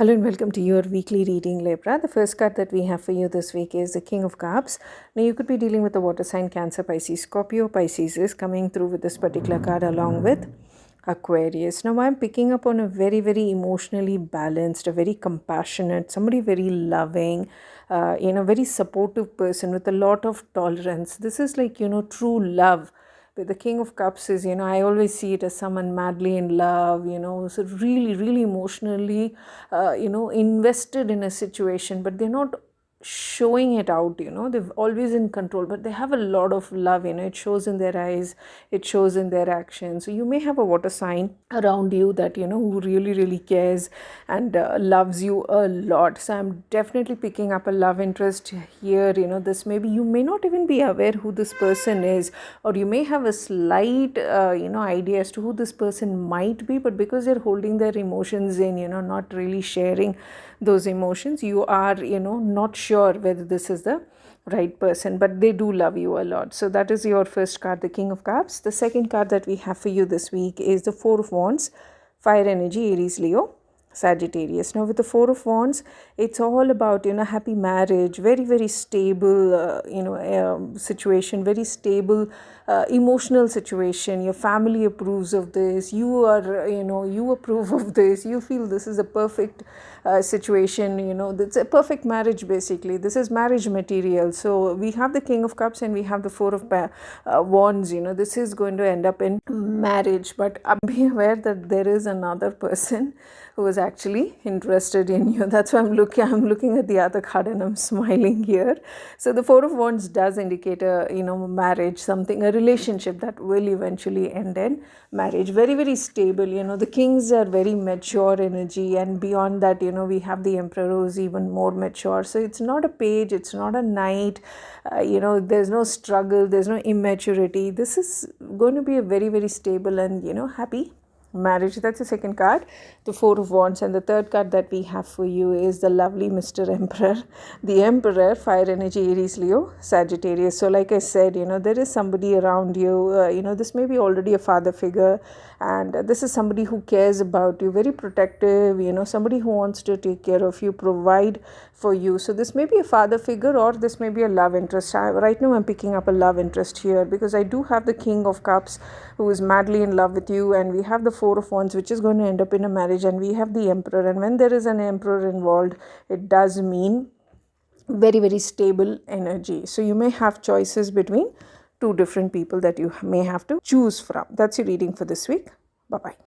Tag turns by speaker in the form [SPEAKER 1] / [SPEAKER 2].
[SPEAKER 1] Hello and welcome to your weekly reading, Libra. The first card that we have for you this week is the King of Cups. Now, you could be dealing with the water sign Cancer, Pisces, Scorpio. Pisces is coming through with this particular card along with Aquarius. Now, I'm picking up on a very, very emotionally balanced, a very compassionate, somebody very loving, very supportive person with a lot of tolerance. This is like, true love. But the King of Cups is, I always see it as someone madly in love, so really, really emotionally, invested in a situation, but they're not showing it out. They're always in control, but they have a lot of love. It shows in their eyes, it shows in their actions. So you may have a water sign around you that who really, really cares and loves you a lot. So I'm definitely picking up a love interest here. This maybe you may not even be aware who this person is, or you may have a slight idea as to who this person might be, but because they're holding their emotions in, not really sharing those emotions, you are not sure whether this is the right person, but they do love you a lot. So that is your first card, the King of Cups. The second card that we have for you this week is the Four of Wands, fire energy, Aries, Leo, Sagittarius. Now with the Four of Wands, it's all about happy marriage, very, very stable situation, very stable emotional situation. Your family approves of this, you are you approve of this, you feel this is a perfect situation. It's a perfect marriage. Basically, this is marriage material. So we have the King of Cups and we have the Four of Wands. This is going to end up in marriage, but be aware that there is another person who is actually interested in you. That's why I'm looking at the other card and I'm smiling here. So the Four of Wands does indicate a marriage, a relationship that will eventually end in marriage. Very, very stable. The kings are very mature energy, and beyond that, we have the Emperor who's even more mature. So it's not a page, it's not a knight. There's no struggle, there's no immaturity. This is going to be a very, very stable and happy marriage. That's the second card, the Four of Wands. And the third card that we have for you is the lovely Mr. Emperor, the Emperor, fire energy, Aries, Leo, Sagittarius. So like I said, there is somebody around you. This may be already a father figure, and this is somebody who cares about you, very protective, somebody who wants to take care of you, provide for you. So this may be a father figure, or this may be a love interest. Right now I'm picking up a love interest here because I do have the King of Cups who is madly in love with you, and we have the Four of Wands, which is going to end up in a marriage, and we have the Emperor. And when there is an Emperor involved, it does mean very, very stable energy. So you may have choices between two different people that you may have to choose from. That's your reading for this week. Bye-bye.